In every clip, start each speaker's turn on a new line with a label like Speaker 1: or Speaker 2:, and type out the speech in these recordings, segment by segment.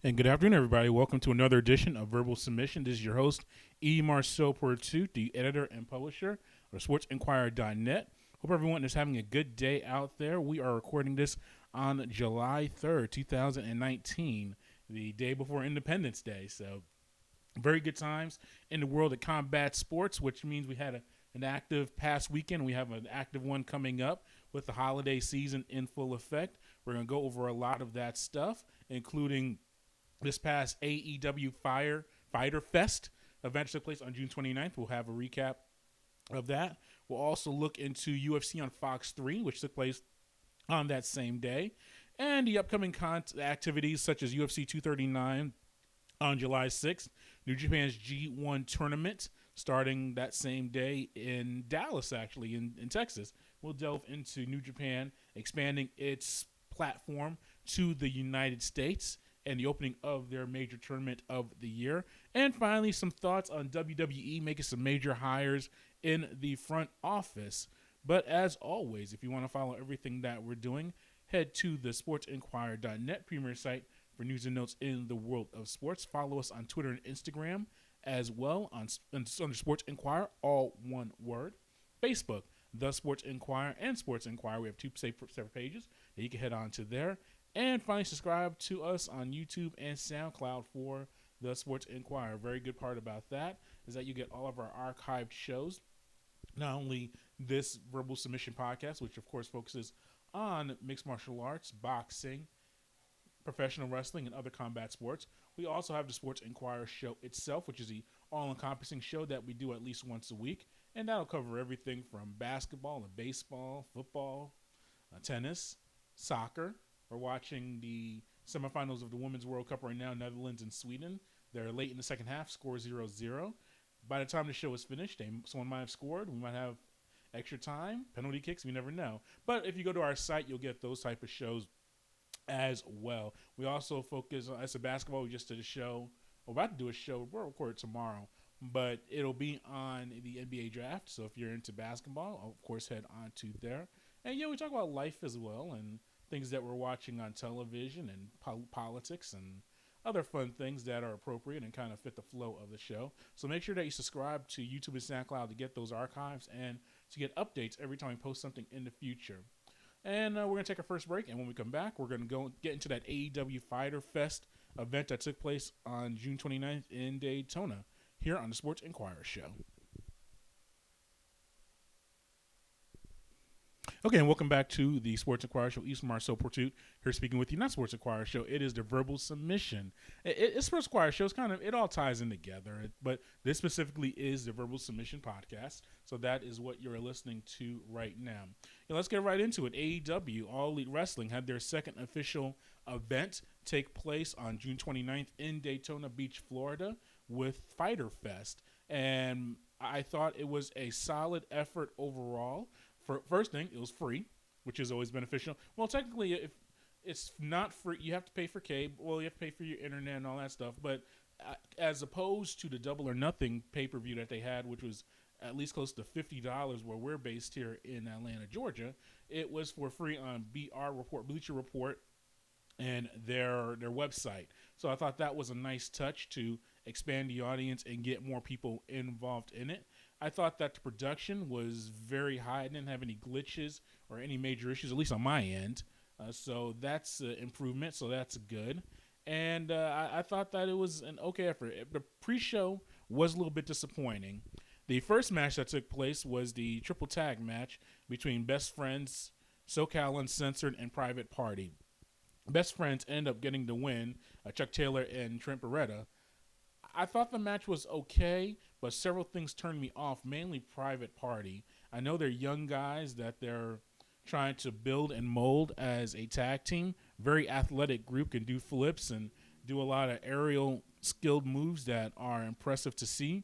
Speaker 1: And good afternoon, everybody. Welcome to another edition of Verbal Submission. This is your host, E. Marceau Portute, the editor and publisher of SportsInquirer.net. Hope everyone is having a good day out there. We are recording this on July 3rd, 2019, the day before Independence Day. So, very good times in the world of combat sports, which means we had an active past weekend. We have an active one coming up with the holiday season in full effect. We're going to go over a lot of that stuff, including this past AEW Fyter Fest event took place on June 29th. We'll have a recap of that. We'll also look into UFC on Fox 3, which took place on that same day, and the upcoming activities such as UFC 239 on July 6th, New Japan's G1 tournament starting that same day in Dallas, actually, in Texas. We'll delve into New Japan expanding its platform to the United States and the opening of their major tournament of the year. And finally, some thoughts on WWE making some major hires in the front office. But as always, if you want to follow everything that we're doing, head to the SportsInquirer.net premier site for news and notes in the world of sports. Follow us on Twitter and Instagram as well under Sports Inquirer, all one word. Facebook, The Sports Inquirer and Sports Inquirer. We have two separate pages that you can head on to there. And finally, subscribe to us on YouTube and SoundCloud for the Sports Inquirer. Very good part about that is that you get all of our archived shows. Not only this Verbal Submission podcast, which of course focuses on mixed martial arts, boxing, professional wrestling, and other combat sports. We also have the Sports Inquirer show itself, which is the all-encompassing show that we do at least once a week. And that'll cover everything from basketball to baseball, football, tennis, soccer. We're watching the semifinals of the Women's World Cup right now, Netherlands and Sweden. They're late in the second half, score 0-0. By the time the show is finished, someone might have scored. We might have extra time, penalty kicks, we never know. But if you go to our site, you'll get those type of shows as well. We also focus on, as a basketball, we just did a show. We're about to do a show. We'll record tomorrow. But it'll be on the NBA draft. So if you're into basketball, of course, head on to there. And, we talk about life as well and things that we're watching on television and politics and other fun things that are appropriate and kind of fit the flow of the show. So make sure that you subscribe to YouTube and SoundCloud to get those archives and to get updates every time we post something in the future. And we're going to take our first break, and when we come back, we're going to get into that AEW Fyter Fest event that took place on June 29th in Daytona here on the Sports Inquirer Show. Okay, and welcome back to the Sports Inquirer Show. East Marceau Portute here speaking with you. Not Sports Inquirer Show. It is the Verbal Submission. It's Sports Inquirer Show. It's kind of, it all ties in together. But this specifically is the Verbal Submission podcast. So that is what you're listening to right now. Let's get right into it. AEW, All Elite Wrestling, had their second official event take place on June 29th in Daytona Beach, Florida with Fyter Fest. And I thought it was a solid effort overall. First thing, it was free, which is always beneficial. Well, technically, if it's not free, you have to pay for cable. Well, you have to pay for your internet and all that stuff. But as opposed to the Double or Nothing pay-per-view that they had, which was at least close to $50 where we're based here in Atlanta, Georgia, it was for free on Bleacher Report, and their website. So I thought that was a nice touch to expand the audience and get more people involved in it. I thought that the production was very high. I didn't have any glitches or any major issues, at least on my end. So that's an improvement, so that's good. And I thought that it was an okay effort. The pre-show was a little bit disappointing. The first match that took place was the triple tag match between Best Friends, SoCal Uncensored, and Private Party. Best Friends end up getting the win, Chuck Taylor and Trent Beretta. I thought the match was okay, but several things turned me off, mainly Private Party. I know they're young guys that they're trying to build and mold as a tag team. Very athletic group, can do flips and do a lot of aerial skilled moves that are impressive to see.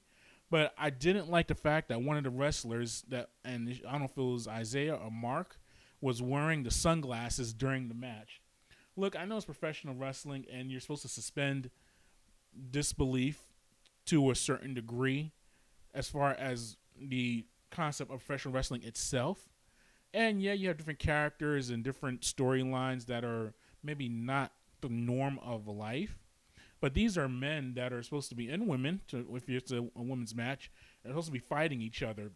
Speaker 1: But I didn't like the fact that one of the wrestlers, and I don't know if it was Isaiah or Mark, was wearing the sunglasses during the match. Look, I know it's professional wrestling and you're supposed to suspend disbelief to a certain degree as far as the concept of professional wrestling itself. And yeah, you have different characters and different storylines that are maybe not the norm of life. But these are men that are supposed to be, and women, if it's a women's match, they're supposed to be fighting each other.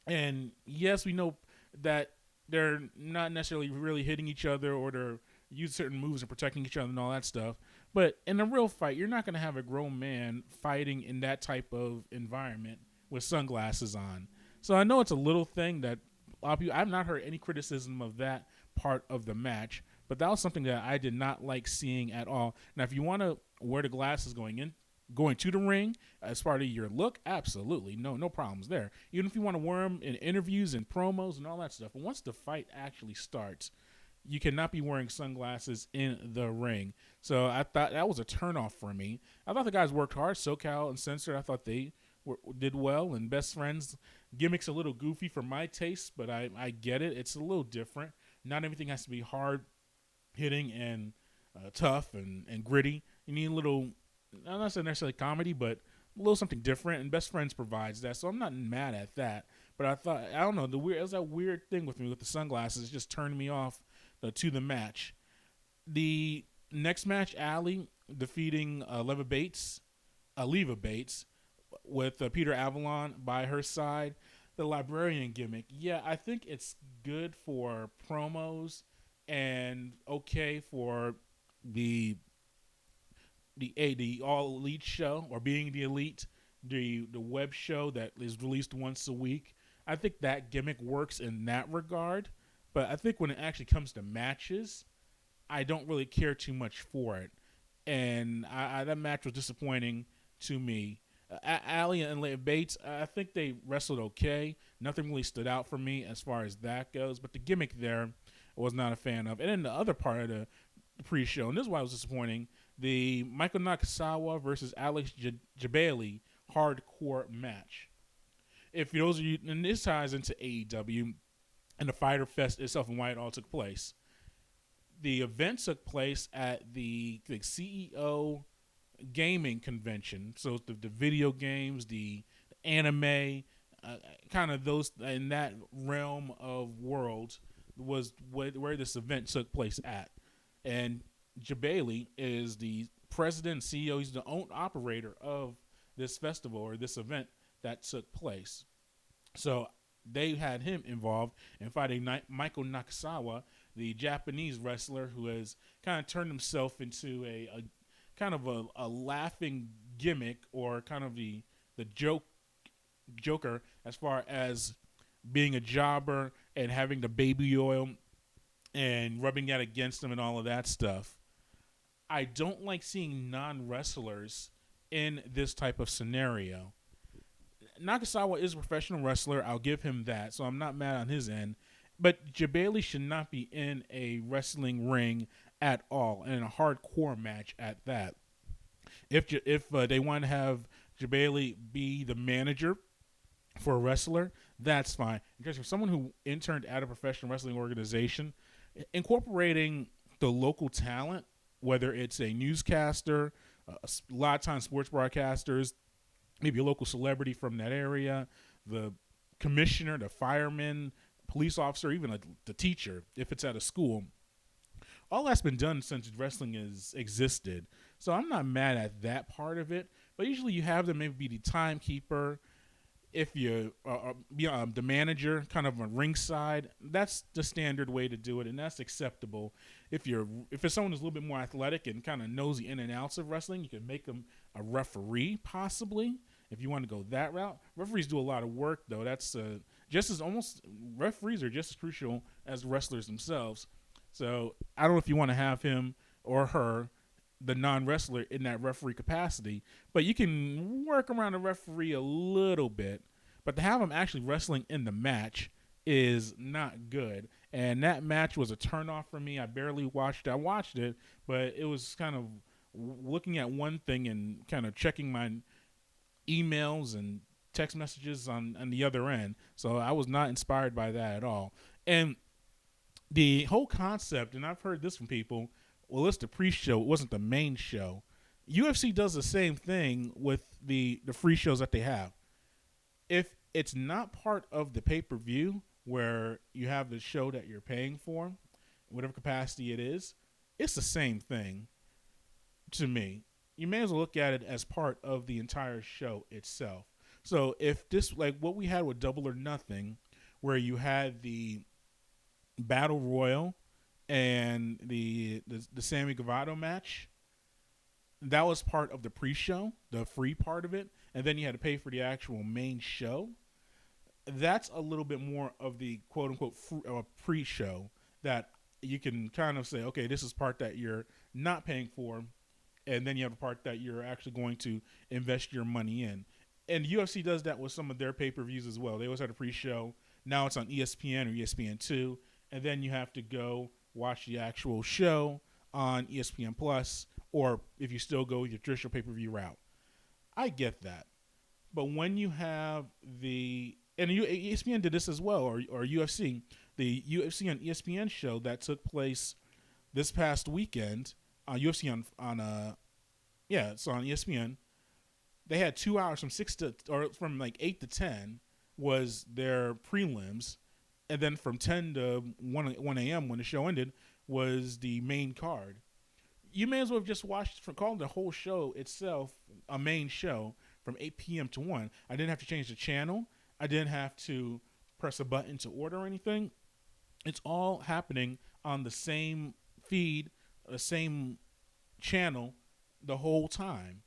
Speaker 1: And yes, we know that they're not necessarily really hitting each other or they're using certain moves and protecting each other and all that stuff. But in a real fight, you're not going to have a grown man fighting in that type of environment with sunglasses on. So I know it's a little thing that a lot of people, I've not heard any criticism of that part of the match, but that was something that I did not like seeing at all. Now, if you want to wear the glasses going to the ring as part of your look, absolutely, no problems there. Even if you want to wear them in interviews and promos and all that stuff, but once the fight actually starts, you cannot be wearing sunglasses in the ring. So I thought that was a turnoff for me. I thought the guys worked hard. SoCal and Censored, I thought they did well. And Best Friends gimmick's a little goofy for my taste, but I get it. It's a little different. Not everything has to be hard hitting and tough and gritty. You need a little, not necessarily comedy, but a little something different. And Best Friends provides that, so I'm not mad at that. But I don't know, it was that weird thing with me with the sunglasses. It just turned me off to the match. The next match, Allie defeating Leva Bates with Peter Avalon by her side. The librarian gimmick, yeah, I think it's good for promos and okay for the All Elite show, or Being the Elite, the web show that is released once a week. I think that gimmick works in that regard, but I think when it actually comes to matches, I don't really care too much for it. And that match was disappointing to me. Allie and Leah Bates, I think they wrestled okay. Nothing really stood out for me as far as that goes, but the gimmick there I was not a fan of. And then the other part of the pre-show, and this is why it was disappointing, the Michael Nakasawa versus Alex Jabali hardcore match. If those of you, and this ties into AEW and the Fyter Fest itself and why it all took place. The event took place at the CEO gaming convention. So the video games, the anime, kind of those in that realm of world was where this event took place at. And Jabali is the president and CEO. He's the own operator of this festival or this event that took place. So they had him involved in fighting Michael Nakasawa, the Japanese wrestler who has kind of turned himself into a kind of a laughing gimmick, or kind of the joker as far as being a jobber and having the baby oil and rubbing that against him and all of that stuff. I don't like seeing non-wrestlers in this type of scenario. Nakasawa is a professional wrestler. I'll give him that, so I'm not mad on his end. But Jabali should not be in a wrestling ring at all, and in a hardcore match at that. If they want to have Jabali be the manager for a wrestler, that's fine. Because for someone who interned at a professional wrestling organization, incorporating the local talent, whether it's a newscaster, a lot of times sports broadcasters, maybe a local celebrity from that area, the commissioner, the fireman, police officer, even the teacher, if it's at a school. All that's been done since wrestling has existed. So I'm not mad at that part of it. But usually you have them maybe be the timekeeper. If you're the manager, kind of on ringside, that's the standard way to do it, and that's acceptable. If it's someone who's a little bit more athletic and kind of knows the in and outs of wrestling, you can make them a referee possibly. If you want to go that route, referees do a lot of work though. That's referees are just as crucial as wrestlers themselves. So I don't know if you want to have him or her, the non-wrestler, in that referee capacity, but you can work around the referee a little bit. But to have him actually wrestling in the match is not good. And that match was a turnoff for me. I barely watched it. I watched it, but it was kind of looking at one thing and kind of checking my emails and text messages on the other end. So I was not inspired by that at all. And the whole concept, and I've heard this from people, well, it's the pre-show, it wasn't the main show. UFC does the same thing with the free shows that they have. If it's not part of the pay-per-view where you have the show that you're paying for, whatever capacity it is, it's the same thing to me. you may as well look at it as part of the entire show itself. So if this, like what we had with Double or Nothing, where you had the Battle Royal and the Sammy Guevara match, that was part of the pre-show, the free part of it, and then you had to pay for the actual main show. That's a little bit more of the quote-unquote pre-show that you can kind of say, okay, this is part that you're not paying for, and then you have a part that you're actually going to invest your money in. And UFC does that with some of their pay-per-views as well. They always had a pre-show. Now it's on ESPN or ESPN2, and then you have to go watch the actual show on ESPN Plus, or if you still go with your traditional pay-per-view route. I get that. But when you have and ESPN did this as well, or UFC, the UFC on ESPN show that took place this past weekend, UFC it's on ESPN. They had 2 hours from like 8 to 10 was their prelims, and then from 10 to 1 a.m. when the show ended was the main card. You may as well have just called the whole show itself a main show from 8 p.m. to 1. I didn't have to change the channel. I didn't have to press a button to order anything. It's all happening on the same feed, the same channel the whole time.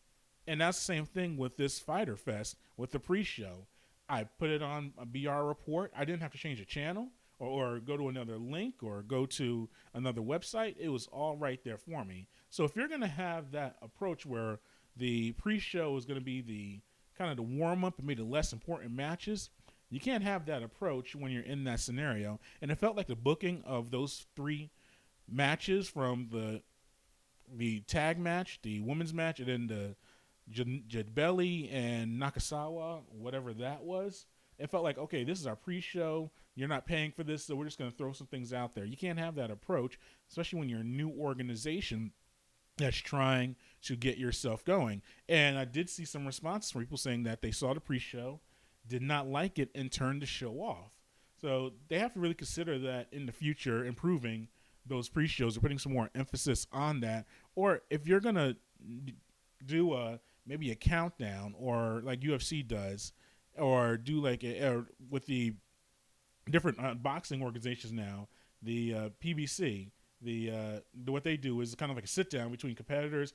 Speaker 1: And that's the same thing with this Fyter Fest with the pre-show. I put it on a BR report. I didn't have to change the channel or go to another link or go to another website. It was all right there for me. So if you're going to have that approach where the pre-show is going to be the kind of the warm-up and maybe the less important matches, you can't have that approach when you're in that scenario. And it felt like the booking of those 3 matches, from the tag match, the women's match, and then the Jadbelli and Nakasawa, whatever that was, it felt like, okay, this is our pre-show. You're not paying for this, so we're just going to throw some things out there. You can't have that approach, especially when you're a new organization that's trying to get yourself going. And I did see some responses from people saying that they saw the pre-show, did not like it, and turned the show off. So they have to really consider that in the future, improving those pre-shows or putting some more emphasis on that. Or if you're going to do maybe a countdown, or like UFC does, or do like with the different boxing organizations now, the PBC, what they do is kind of like a sit down between competitors.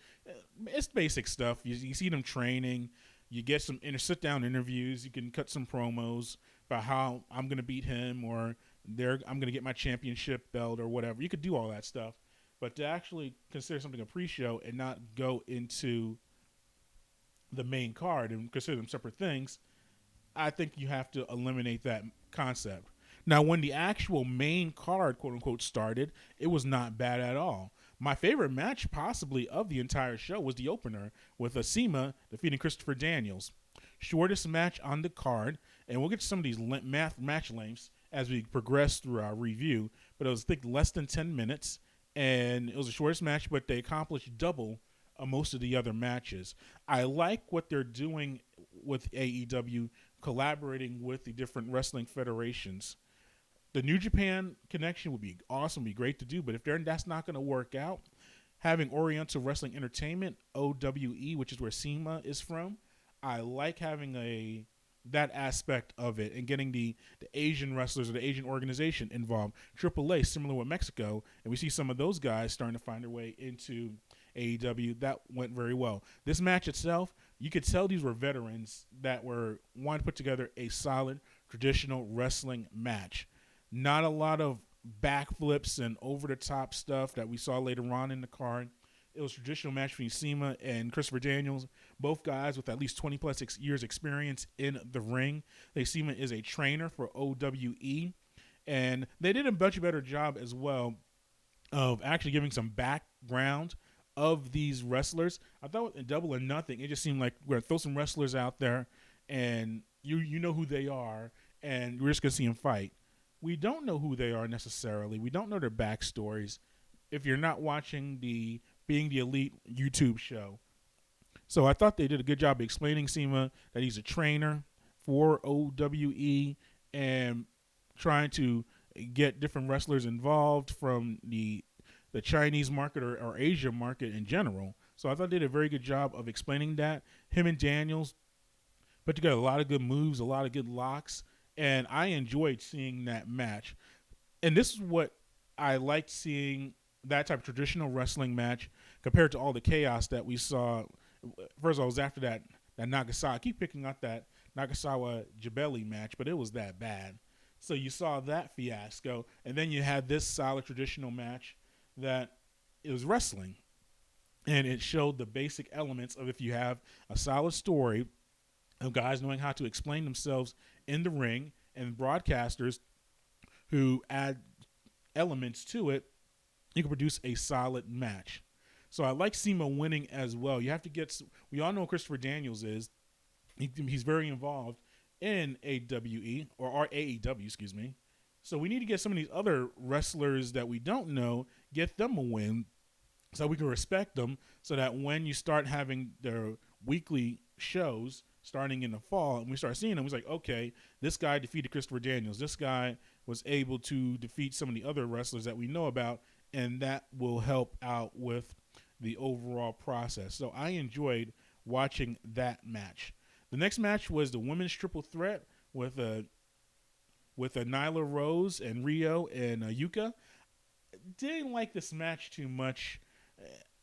Speaker 1: It's basic stuff. You see them training. You get some sit down interviews. You can cut some promos about how I'm going to beat him, or I'm going to get my championship belt, or whatever. You could do all that stuff, but to actually consider something a pre-show and not go into the main card and consider them separate things, I think you have to eliminate that concept. Now, when the actual main card, quote unquote, started, it was not bad at all. My favorite match possibly of the entire show was the opener with Cima defeating Christopher Daniels. Shortest match on the card, and we'll get to some of these match lengths as we progress through our review, but it was, I think, less than 10 minutes, and it was the shortest match, but they accomplished double most of the other matches. I like what they're doing with AEW, collaborating with the different wrestling federations. The New Japan connection would be awesome, would be great to do, but if that's not going to work out, having Oriental Wrestling Entertainment, OWE, which is where Cima is from, I like having that aspect of it and getting the Asian wrestlers or the Asian organization involved. AAA, similar with Mexico, and we see some of those guys starting to find their way into AEW. That went very well. This match itself, you could tell these were veterans that were wanting to put together a solid traditional wrestling match. Not a lot of backflips and over-the-top stuff that we saw later on in the card. It was a traditional match between Cima and Christopher Daniels, both guys with at least 20-plus years experience in the ring. Cima is a trainer for OWE, and they did a much better job as well of actually giving some background of these wrestlers. I thought in Double or Nothing, it just seemed like we're going to throw some wrestlers out there, and you know who they are, and we're just going to see them fight. We don't know who they are necessarily. We don't know their backstories if you're not watching the Being the Elite YouTube show. So I thought they did a good job of explaining Cima, that he's a trainer for OWE and trying to get different wrestlers involved from the Chinese market or Asia market in general. So I thought they did a very good job of explaining that. Him and Daniels put together a lot of good moves, a lot of good locks, and I enjoyed seeing that match. And this is what I liked seeing, that type of traditional wrestling match compared to all the chaos that we saw. First of all, it was after that Nagasawa. I keep picking up that Nagasawa Jabeli match, but it was that bad. So you saw that fiasco, and then you had this solid traditional match that it was wrestling. And it showed the basic elements of if you have a solid story of guys knowing how to explain themselves in the ring and broadcasters who add elements to it, you can produce a solid match. So I like Cima winning as well. You have to get, we all know who Christopher Daniels is. He's very involved in AWE or AEW, excuse me. So we need to get some of these other wrestlers that we don't know, get them a win so we can respect them, so that when you start having their weekly shows starting in the fall and we start seeing them, it's like, okay, this guy defeated Christopher Daniels. This guy was able to defeat some of the other wrestlers that we know about, and that will help out with the overall process. So I enjoyed watching that match. The next match was the women's triple threat with Nyla Rose and Rio and Yuka. Didn't like this match too much.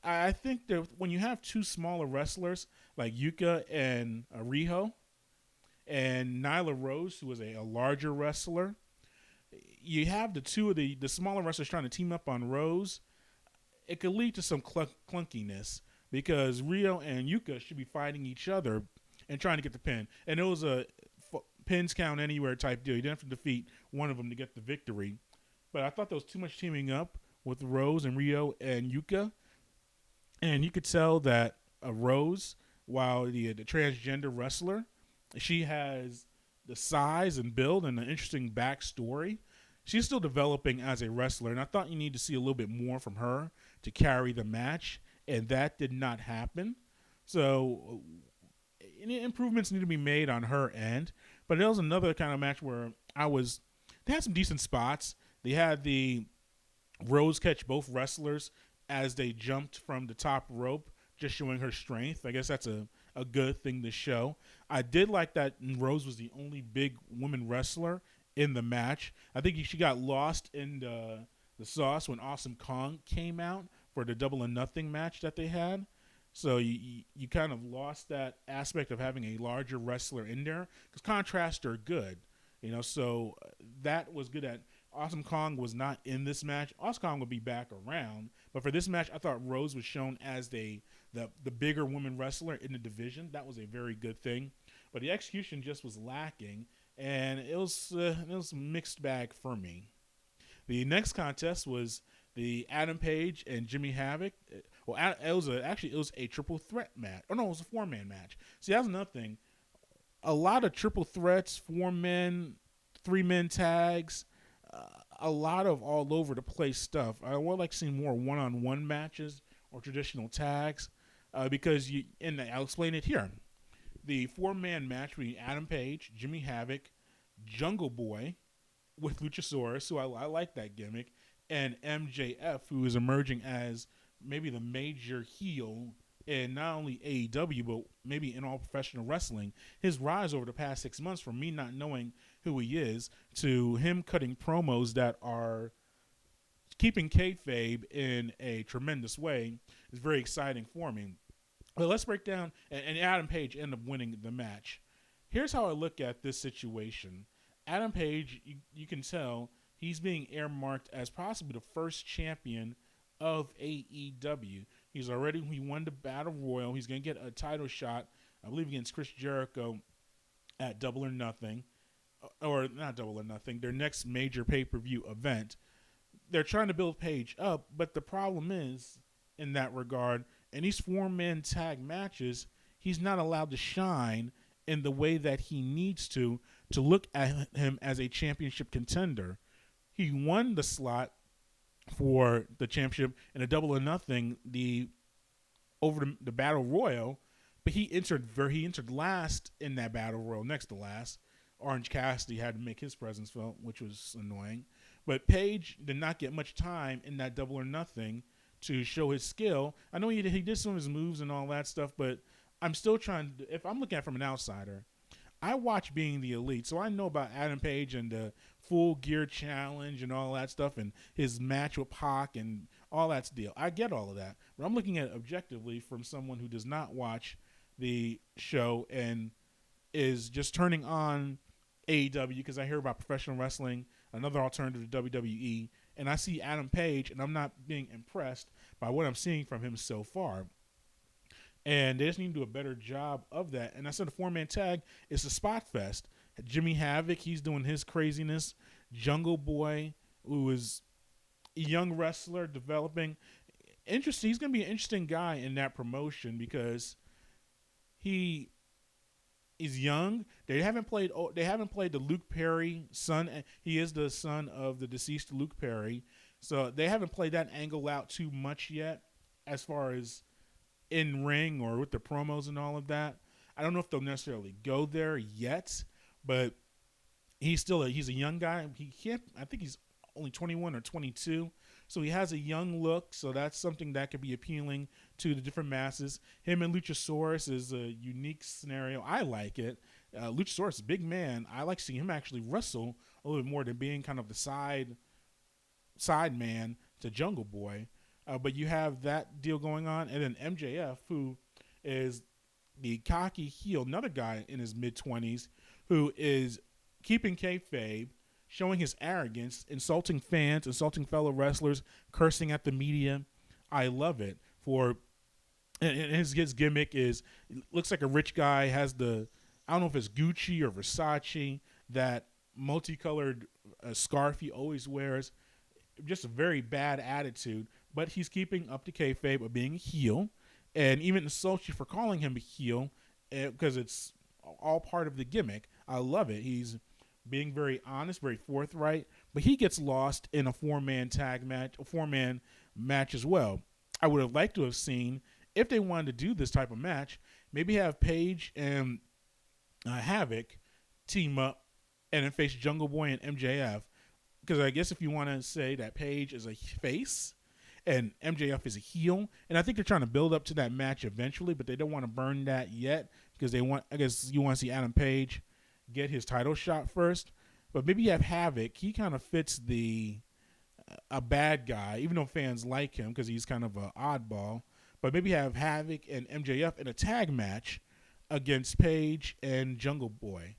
Speaker 1: I think that when you have two smaller wrestlers like Yuka and Riho and Nyla Rose, who is a larger wrestler, you have the two of the smaller wrestlers trying to team up on Rose. It could lead to some clunkiness because Rio and Yuka should be fighting each other and trying to get the pin. And it was a pins count anywhere type deal. You didn't have to defeat one of them to get the victory. But I thought there was too much teaming up with Rose and Rio and Yuka. And you could tell that Rose, while the transgender wrestler, she has the size and build and an interesting backstory. She's still developing as a wrestler, and I thought you need to see a little bit more from her to carry the match, and that did not happen. So improvements need to be made on her end. But it was another kind of match where they had some decent spots. They had the Rose catch both wrestlers as they jumped from the top rope, just showing her strength. I guess that's a good thing to show. I did like that Rose was the only big woman wrestler in the match. I think she got lost in the sauce when Awesome Kong came out for the Double or Nothing match that they had. So you kind of lost that aspect of having a larger wrestler in there, because contrasts are good. So that was good. Awesome Kong was not in this match. Awesome Kong will be back around, but for this match, I thought Rose was shown as the bigger woman wrestler in the division. That was a very good thing, but the execution just was lacking, and it was a mixed bag for me. The next contest was the Adam Page and Jimmy Havoc. Well, it was a triple threat match. Oh no, it was a 4-man match. See, that's another thing. A lot of triple threats, 4-men, 3-men tags. A lot of all over the place stuff. I would like seeing more one-on-one matches or traditional tags because I'll explain it here. The 4-man match between Adam Page, Jimmy Havoc, Jungle Boy with Luchasaurus, who I like that gimmick, and MJF, who is emerging as maybe the major heel in not only AEW, but maybe in all professional wrestling. His rise over the past 6 months, from me not knowing who he is to him cutting promos that are keeping kayfabe in a tremendous way, is very exciting for me. But let's break down, and Adam Page ended up winning the match. Here's how I look at this situation. Adam Page, you can tell he's being earmarked as possibly the first champion of AEW. He won the Battle Royal. He's going to get a title shot, I believe, against Chris Jericho at Double or Nothing. Or not Double or Nothing, their next major pay-per-view event. They're trying to build Page up, but the problem is, in that regard, in these 4-man tag matches, he's not allowed to shine in the way that he needs to look at him as a championship contender. He won the slot for the championship in a Double or Nothing, over the Battle Royal, but he entered last in that Battle Royal, next to last. Orange Cassidy had to make his presence felt, which was annoying. But Page did not get much time in that Double or Nothing to show his skill. I know he did some of his moves and all that stuff, but I'm still trying to, if I'm looking at it from an outsider, I watch Being the Elite, so I know about Adam Page and the Full Gear Challenge and all that stuff and his match with Pac and all that deal. I get all of that, but I'm looking at it objectively from someone who does not watch the show and is just turning on AEW because I hear about professional wrestling, another alternative to WWE, and I see Adam Page, and I'm not being impressed by what I'm seeing from him so far. And they just need to do a better job of that. And I said the 4-man tag is a spot fest. Jimmy Havoc, he's doing his craziness. Jungle Boy, who is a young wrestler developing. Interesting. He's going to be an interesting guy in that promotion because he is young. They haven't played the Luke Perry son. He is the son of the deceased Luke Perry. So they haven't played that angle out too much yet as far as in ring or with the promos and all of that. I don't know if they'll necessarily go there yet, but he's a young guy. I think he's only 21 or 22, so he has a young look. So that's something that could be appealing to the different masses. Him and Luchasaurus is a unique scenario. I like it. Luchasaurus is a big man. I like seeing him actually wrestle a little bit more than being kind of the side man to Jungle Boy. But you have that deal going on. And then MJF, who is the cocky heel, another guy in his mid-20s, who is keeping kayfabe, showing his arrogance, insulting fans, insulting fellow wrestlers, cursing at the media. I love it. And his gimmick looks like a rich guy, has I don't know if it's Gucci or Versace, that multicolored scarf he always wears. Just a very bad attitude. But he's keeping up to kayfabe of being a heel, and even insults you for calling him a heel because it's all part of the gimmick. I love it. He's being very honest, very forthright, but he gets lost in a 4-man tag match, a 4-man match as well. I would have liked to have seen, if they wanted to do this type of match, maybe have Page and Havoc team up and then face Jungle Boy and MJF, because I guess if you want to say that Page is a face and MJF is a heel, and I think they're trying to build up to that match eventually, but they don't want to burn that yet because I guess you want to see Adam Page get his title shot first. But maybe you have Havoc. He kind of fits a bad guy, even though fans like him because he's kind of an oddball. But maybe have Havoc and MJF in a tag match against Page and Jungle Boy,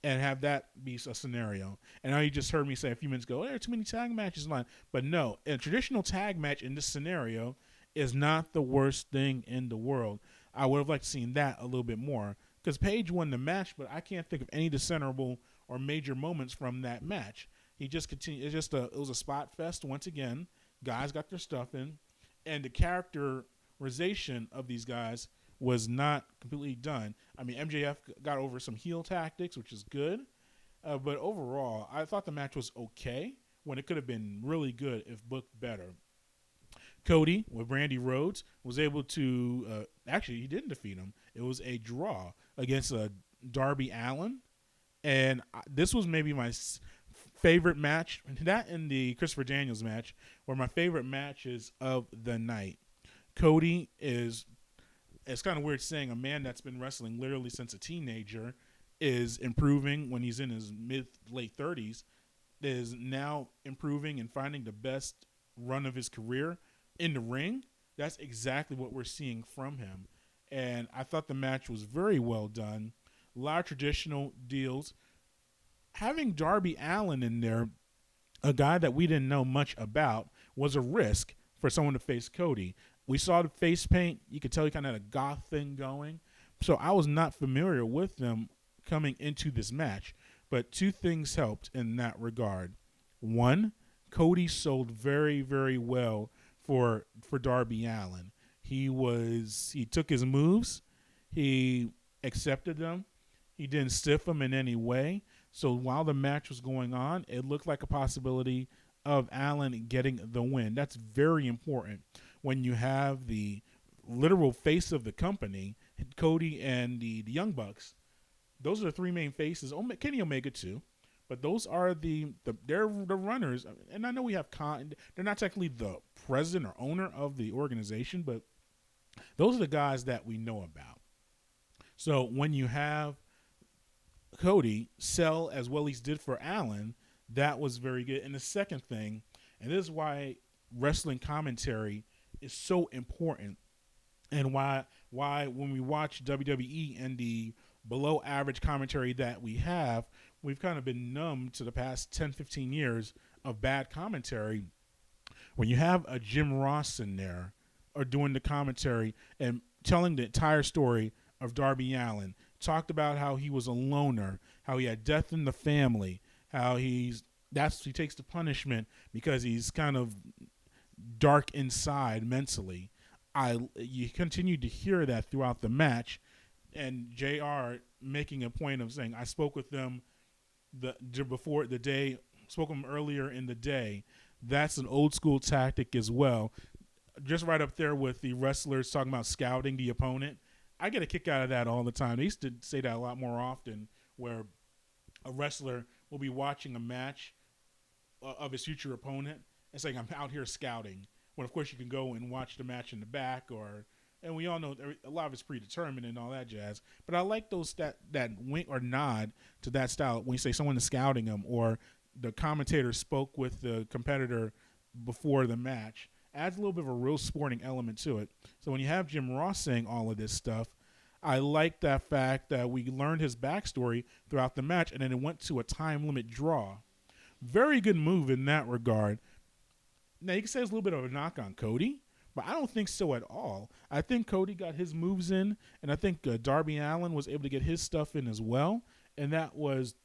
Speaker 1: and have that be a scenario. And now you just heard me say a few minutes ago, there are too many tag matches in line. But no, a traditional tag match in this scenario is not the worst thing in the world. I would have liked to seen that a little bit more because Page won the match, but I can't think of any discernible or major moments from that match. He just continued. It was a spot fest once again. Guys got their stuff in, and the characterization of these guys was not completely done. I mean, MJF got over some heel tactics, which is good. But overall, I thought the match was okay when it could have been really good if booked better. Cody, with Brandy Rhodes, was able to... actually, he didn't defeat him. It was a draw against Darby Allin. And this was maybe my favorite match. That and the Christopher Daniels match were my favorite matches of the night. Cody is... It's kind of weird saying a man that's been wrestling literally since a teenager is improving when he's in his late 30s, is now improving and finding the best run of his career in the ring. That's exactly what we're seeing from him. And I thought the match was very well done. A lot of traditional deals. Having Darby Allin in there, a guy that we didn't know much about, was a risk for someone to face Cody. We saw the face paint. You could tell he kind of had a goth thing going. So I was not familiar with them coming into this match. But two things helped in that regard. One, Cody sold very, very well for Darby Allin. He took his moves. He accepted them. He didn't stiff them in any way. So while the match was going on, it looked like a possibility of Allin getting the win. That's very important when you have the literal face of the company, Cody and the Young Bucks. Those are the three main faces. Kenny Omega too, but those are they're the runners. And I know we have they're not technically the president or owner of the organization, but those are the guys that we know about. So when you have Cody sell as well as he did for Allin, that was very good. And the second thing, and this is why wrestling commentary is so important, and why when we watch WWE and the below average commentary that we have, we've kind of been numb to the past 10, 15 years of bad commentary. When you have a Jim Ross in there or doing the commentary and telling the entire story of Darby Allin, talked about how he was a loner, how he had death in the family, how he takes the punishment because he's kind of dark inside mentally. You continue to hear that throughout the match, and JR making a point of saying, I spoke with them spoke with them earlier in the day. That's an old school tactic as well. Just right up there with the wrestlers talking about scouting the opponent. I get a kick out of that all the time. They used to say that a lot more often, where a wrestler will be watching a match of his future opponent and saying, I'm out here scouting. When, of course, you can go and watch the match in the back, and we all know a lot of it's predetermined and all that jazz. But I like that wink or nod to that style when you say someone is scouting them, or the commentator spoke with the competitor before the match. Adds a little bit of a real sporting element to it. So when you have Jim Ross saying all of this stuff, I like that fact that we learned his backstory throughout the match, and then it went to a time limit draw. Very good move in that regard. Now, you can say it's a little bit of a knock on Cody, but I don't think so at all. I think Cody got his moves in, and I think Darby Allin was able to get his stuff in as well, and that was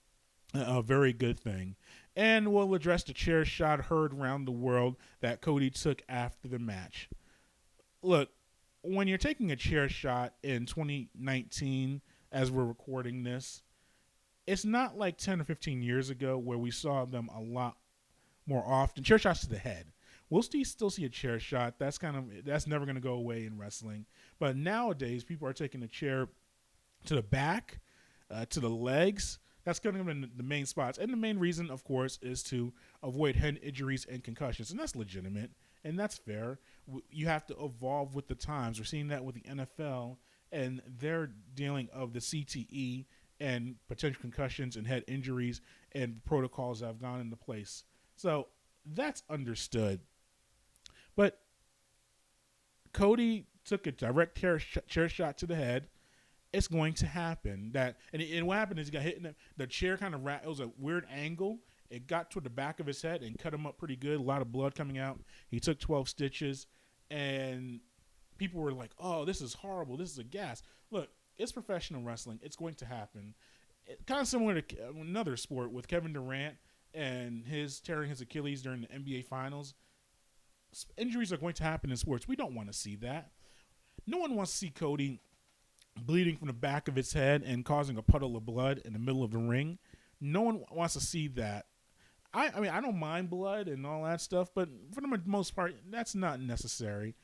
Speaker 1: a very good thing. And we'll address the chair shot heard around the world that Cody took after the match. Look, when you're taking a chair shot in 2019, as we're recording this, it's not like 10 or 15 years ago where we saw them a lot more often. Chair shots to the head. We'll still see a chair shot. That's never going to go away in wrestling. But nowadays, people are taking a chair to the back, to the legs. That's going to be the main spots. And the main reason, of course, is to avoid head injuries and concussions. And that's legitimate, and that's fair. You have to evolve with the times. We're seeing that with the NFL and their dealing of the CTE and potential concussions and head injuries and protocols that have gone into place. So that's understood. But Cody took a direct chair shot to the head. It's going to happen. And what happened is he got hit in the chair kind of it was a weird angle. It got toward the back of his head and cut him up pretty good. A lot of blood coming out. He took 12 stitches, and people were like, oh, this is horrible. This is a gas. Look, it's professional wrestling. It's going to happen. Kind of similar to another sport with Kevin Durant and his tearing his Achilles during the NBA Finals. Injuries are going to happen in sports. We don't want to see that. No one wants to see Cody bleeding from the back of his head and causing a puddle of blood in the middle of the ring. No one wants to see that. I mean, I don't mind blood and all that stuff, but for the most part, that's not necessary.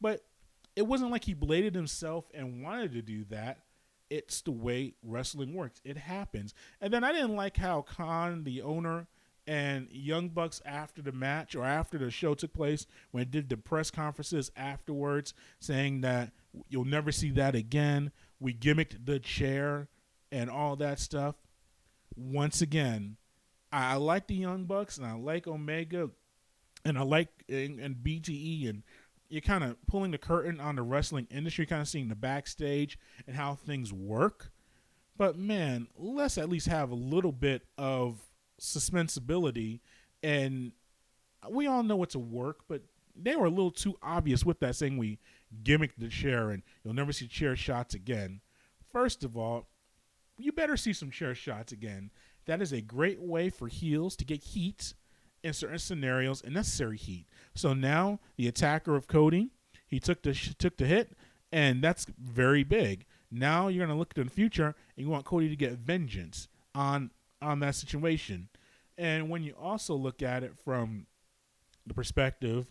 Speaker 1: But it wasn't like he bladed himself and wanted to do that. It's the way wrestling works. It happens. And then I didn't like how Khan, the owner, and Young Bucks after the match or after the show took place, when it did the press conferences afterwards, saying that you'll never see that again. We gimmicked the chair and all that stuff. Once again, I like the Young Bucks and I like Omega and I like and BTE, and you're kind of pulling the curtain on the wrestling industry, kind of seeing the backstage and how things work. But man, let's at least have a little bit of suspensibility. And we all know it's a work, but they were a little too obvious with that, saying we gimmicked the chair and you'll never see chair shots again. First of all, you better see some chair shots again. That is a great way for heels to get heat in certain scenarios, and necessary heat. So now the attacker of Cody, he took the hit, and that's very big. Now you're going to look to the future, and you want Cody to get vengeance on that situation. And when you also look at it from the perspective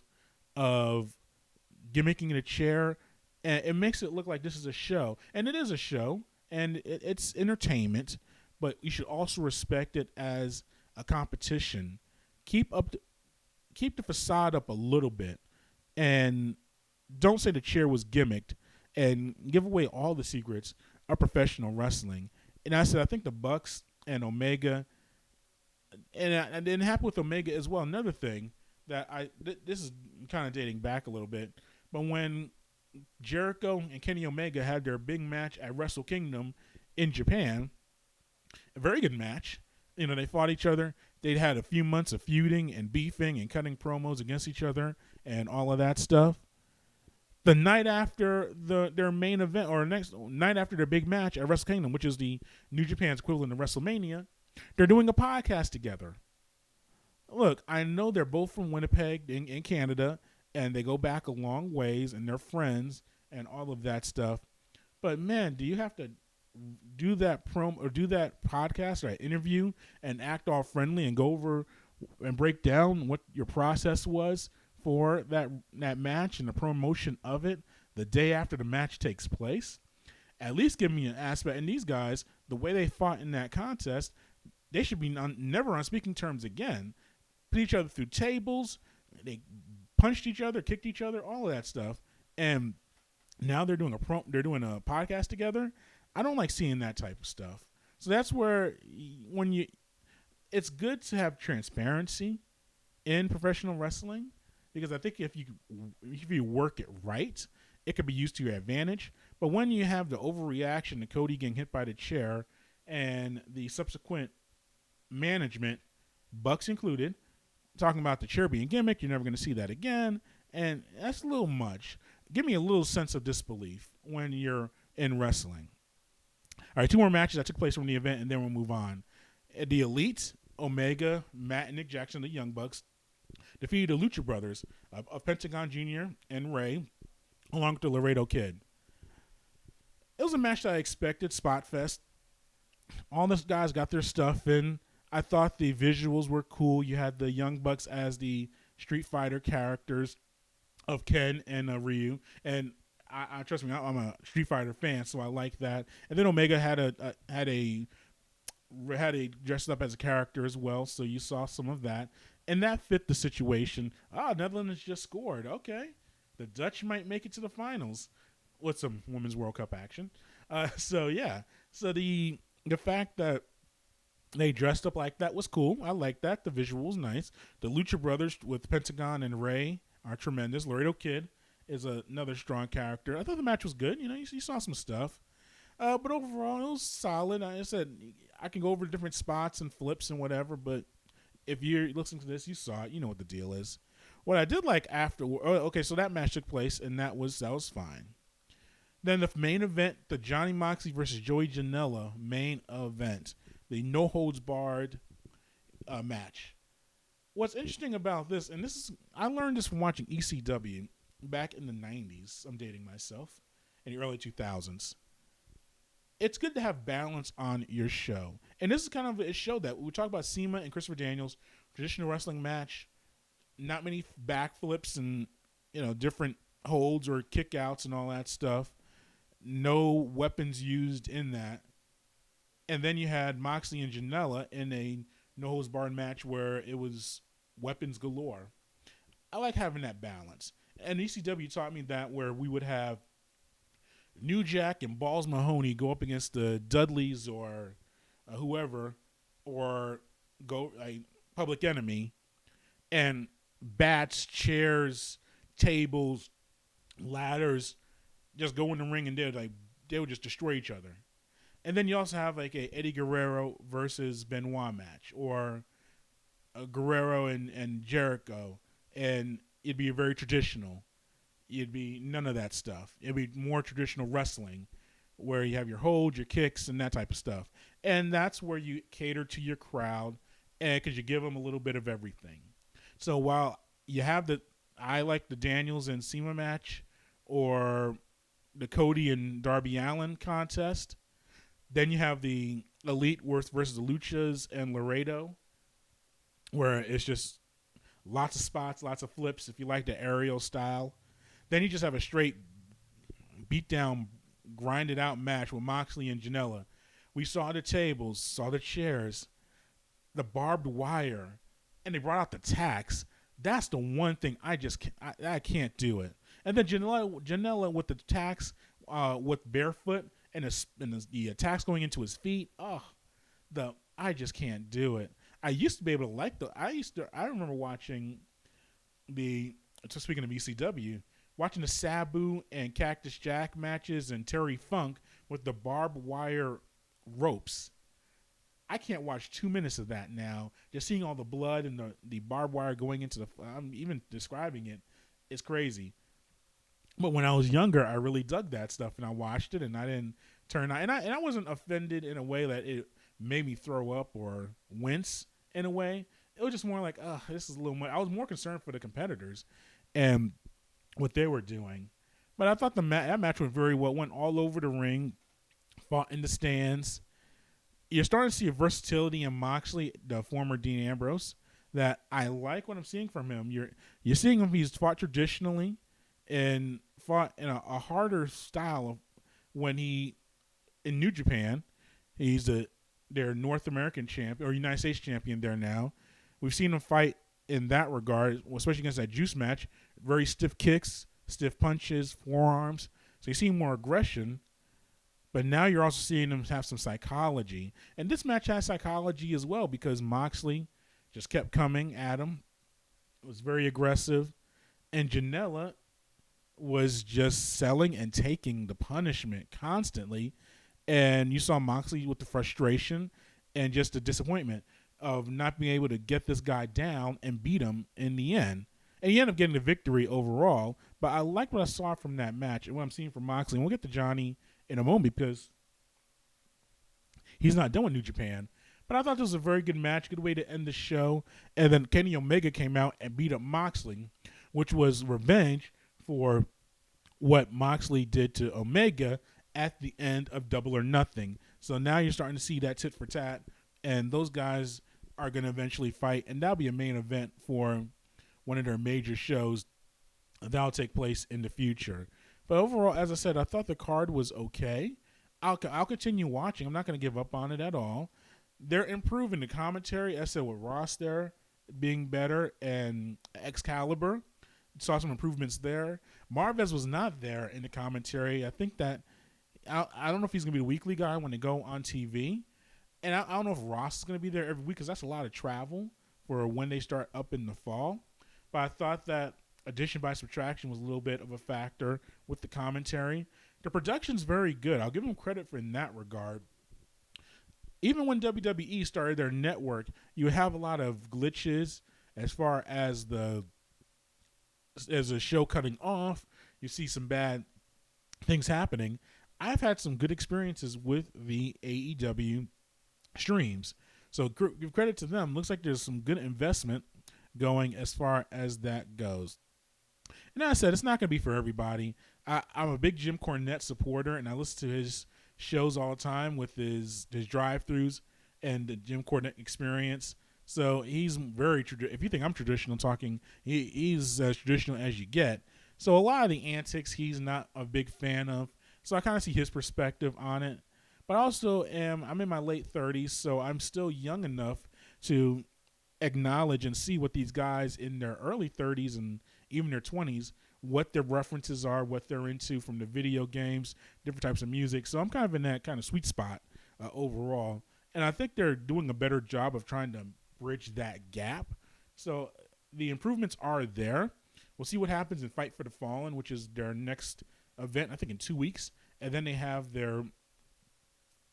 Speaker 1: of gimmicking a chair, it makes it look like this is a show. And it is a show, and it's entertainment, but you should also respect it as a competition. Keep the facade up a little bit. and don't say the chair was gimmicked and give away all the secrets of professional wrestling. And I said, I think the Bucks and Omega, and it didn't happen with Omega as well. Another thing that this is kind of dating back a little bit, but when Jericho and Kenny Omega had their big match at Wrestle Kingdom in Japan, a very good match. You know, they fought each other. They'd had a few months of feuding and beefing and cutting promos against each other and all of that stuff. The night after their main event, or next night after their big match at Wrestle Kingdom, which is the New Japan's equivalent of WrestleMania, they're doing a podcast together. Look, I know they're both from Winnipeg in Canada, and they go back a long ways, and they're friends and all of that stuff. But man, do you have to do that do that podcast or that interview and act all friendly and go over and break down what your process was for that match and the promotion of it the day after the match takes place? At least give me an aspect. And these guys, the way they fought in that contest, they should be never on speaking terms again. Put each other through tables. They punched each other, kicked each other, all of that stuff. And now they're doing a podcast together. I don't like seeing that type of stuff. So that's where it's good to have transparency in professional wrestling, because I think if you work it right, it could be used to your advantage. But when you have the overreaction to Cody getting hit by the chair and the subsequent management, Bucks included, talking about the chair being gimmick, you're never going to see that again, and that's a little much. Give me a little sense of disbelief when you're in wrestling. All right, 2 more matches that took place from the event, and then we'll move on. The Elite, Omega, Matt and Nick Jackson, the Young Bucks, defeated the Lucha Brothers of Pentagon Jr. and Ray, along with the Laredo Kid. It was a match that I expected, spot fest. All those guys got their stuff in. I thought the visuals were cool. You had the Young Bucks as the Street Fighter characters of Ken and Ryu, and I trust me, I'm a Street Fighter fan, so I like that. And then Omega had a dressed up as a character as well, so you saw some of that, and that fit the situation. Netherlands just scored. Okay, the Dutch might make it to the finals with some Women's World Cup action. So the fact that they dressed up like that was cool. I like that. The visual was nice. The Lucha Brothers with Pentagon and Ray are tremendous. Laredo Kid is another strong character. I thought the match was good. You know, you saw some stuff. But overall, it was solid. I said I can go over different spots and flips and whatever, but if you're listening to this, you saw it. You know what the deal is. What I did like after, so that match took place, and that was fine. Then the main event, the Johnny Moxley versus Joey Janela main event, the no-holds-barred match. What's interesting about this, and I learned this from watching ECW back in the 90s. I'm dating myself. In the early 2000s. It's good to have balance on your show. And this is kind of a show that we talk about Cima and Christopher Daniels, traditional wrestling match, not many backflips and, different holds or kickouts and all that stuff. No weapons used in that. And then you had Moxley and Janela in a no-holds-barred match where it was weapons galore. I like having that balance. And ECW taught me that, where we would have New Jack and Balls Mahoney go up against the Dudleys or whoever, or go Public Enemy, and bats, chairs, tables, ladders just go in the ring, and they would just destroy each other. And then you also have a Eddie Guerrero versus Benoit match, or Guerrero and Jericho, and it'd be very traditional. It'd be none of that stuff. It'd be more traditional wrestling, where you have your holds, your kicks, and that type of stuff. And that's where you cater to your crowd, and because you give them a little bit of everything. So while you have I like the Daniels and Cima match, or the Cody and Darby Allin contest. Then you have the Elite versus the Luchas and Laredo, where it's just lots of spots, lots of flips, if you like the aerial style. Then you just have a straight beat-down, grinded-out match with Moxley and Janela. We saw the tables, saw the chairs, the barbed wire, and they brought out the tacks. That's the one thing I can't do it. And then Janela with the attacks with barefoot and the attacks going into his feet. Oh, I just can't do it. I used to be able to like I remember watching so speaking of ECW, watching the Sabu and Cactus Jack matches and Terry Funk with the barbed wire ropes. I can't watch 2 minutes of that now. Just seeing all the blood and the barbed wire going into I'm even describing it. It's crazy. But when I was younger, I really dug that stuff, and I watched it, and I didn't turn out. And I wasn't offended in a way that it made me throw up or wince in a way. It was just more like, this is a little more. I was more concerned for the competitors and what they were doing. But I thought that match went very well. Went all over the ring, fought in the stands. You're starting to see a versatility in Moxley, the former Dean Ambrose, that I like what I'm seeing from him. You're seeing him. He's fought traditionally and fought in a harder style of when he in New Japan. He's their North American champion or United States champion there now. We've seen him fight in that regard, especially against that Juice match. Very stiff kicks, stiff punches, forearms. So you see more aggression. But now you're also seeing him have some psychology. And this match has psychology as well because Moxley just kept coming at him. It was very aggressive. And Janela was just selling and taking the punishment constantly. And you saw Moxley with the frustration and just the disappointment of not being able to get this guy down and beat him in the end. And he ended up getting the victory overall. But I like what I saw from that match and what I'm seeing from Moxley. And we'll get to Johnny in a moment because he's not done with New Japan. But I thought this was a very good match, good way to end the show. And then Kenny Omega came out and beat up Moxley, which was revenge for what Moxley did to Omega at the end of Double or Nothing. So now you're starting to see that tit for tat, and those guys are going to eventually fight, and that'll be a main event for one of their major shows that'll take place in the future. But overall, as I said, I thought the card was okay. I'll continue watching. I'm not going to give up on it at all. They're improving the commentary. As I said, with Ross there being better and Excalibur, saw some improvements there. Marvez was not there in the commentary. I think that I don't know if he's going to be the weekly guy when they go on TV. And I don't know if Ross is going to be there every week because that's a lot of travel for when they start up in the fall. But I thought that addition by subtraction was a little bit of a factor with the commentary. The production's very good. I'll give them credit for in that regard. Even when WWE started their network, you have a lot of glitches as far as a show cutting off. You see some bad things happening. I've had some good experiences with the AEW streams. So give credit to them. Looks like there's some good investment going as far as that goes. And as I said, it's not going to be for everybody. I'm a big Jim Cornette supporter, and I listen to his shows all the time with his drive-thrus and the Jim Cornette experience. So he's very if you think I'm traditional talking, he's as traditional as you get. So a lot of the antics he's not a big fan of. So I kind of see his perspective on it. But also I'm in my late 30s, so I'm still young enough to acknowledge and see what these guys in their early 30s and even their 20s, what their references are, what they're into from the video games, different types of music. So I'm kind of in that kind of sweet spot overall. And I think they're doing a better job of trying to bridge that gap. So the improvements are there. We'll see what happens in Fight for the Fallen, which is their next event, I think in 2 weeks. And then they have their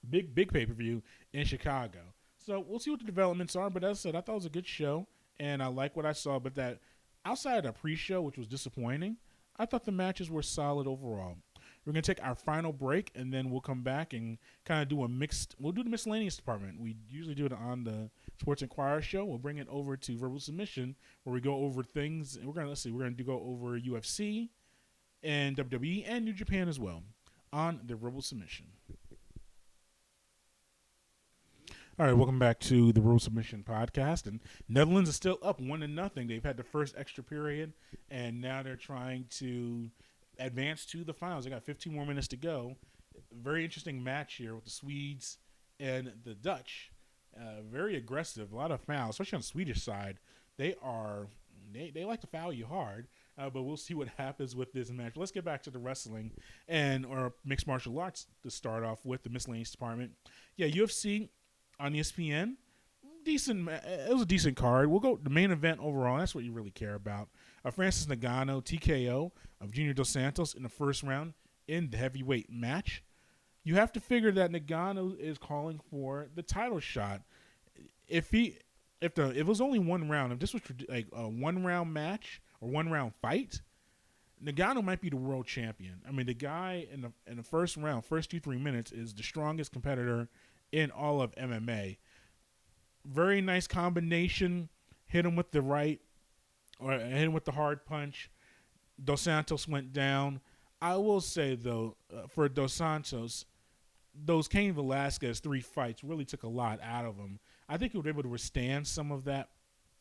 Speaker 1: big pay-per-view in Chicago. So we'll see what the developments are. But as I said, I thought it was a good show, and I like what I saw. But that outside of the pre-show, which was disappointing, I thought the matches were solid overall. We're going to take our final break, and then we'll come back and kind of do we'll do the miscellaneous department. We usually do it on the Sports Inquirer show. We'll bring it over to Verbal Submission, where we go over things. And we're going to go over UFC and WWE and New Japan as well on the Verbal Submission. All right, welcome back to the Verbal Submission podcast. And Netherlands is still up 1-0. They've had the first extra period, and now they're trying to advance to the finals. They got 15 more minutes to go. Very interesting match here with the Swedes and the Dutch. Very aggressive, a lot of fouls, especially on the Swedish side. They are They like to foul you hard. But we'll see what happens with this match. Let's get back to the wrestling or mixed martial arts to start off with the miscellaneous department. Yeah, UFC on ESPN. Decent. It was a decent card. We'll go the main event overall. That's what you really care about. Francis Ngannou TKO of Junior Dos Santos in the first round in the heavyweight match. You have to figure that Ngannou is calling for the title shot. If it was only one round, if this was like a 1 round match or 1 round fight, Ngannou might be the world champion. I mean, the guy in the first round, first 2-3 minutes, is the strongest competitor in all of MMA. Very nice combination. Hit him with the right, or hit him with the hard punch. Dos Santos went down. I will say, though, for Dos Santos, those Cain Velasquez 3 fights really took a lot out of him. I think he was able to withstand some of that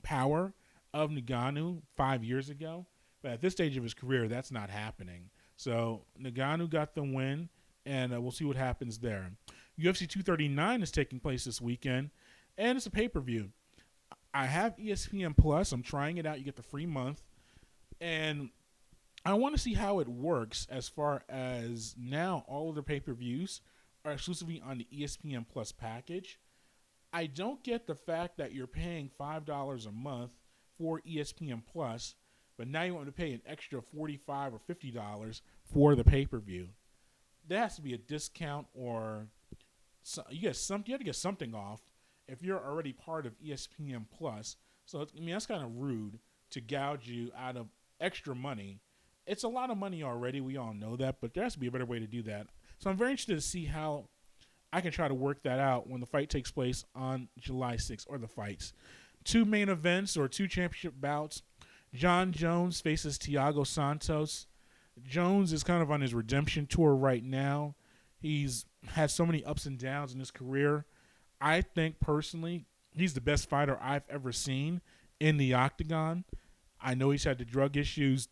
Speaker 1: power of Ngannou 5 years ago. But at this stage of his career, that's not happening. So Ngannou got the win, and we'll see what happens there. UFC 239 is taking place this weekend, and it's a pay-per-view. I have ESPN Plus. I'm trying it out. You get the free month. And I want to see how it works as far as now all of the pay-per-views are exclusively on the ESPN Plus package. I don't get the fact that you're paying $5 a month for ESPN Plus, but now you want to pay an extra $45 or $50 for the pay-per-view. There has to be a discount, or you have to get something off if you're already part of ESPN Plus. So that's kind of rude to gouge you out of extra money. It's a lot of money already. We all know that, but there has to be a better way to do that. So I'm very interested to see how I can try to work that out when the fight takes place on July 6th, or the fights. 2 main events or 2 championship bouts. Jon Jones faces Thiago Santos. Jones is kind of on his redemption tour right now. He's had so many ups and downs in his career. I think personally he's the best fighter I've ever seen in the octagon. I know he's had the drug issues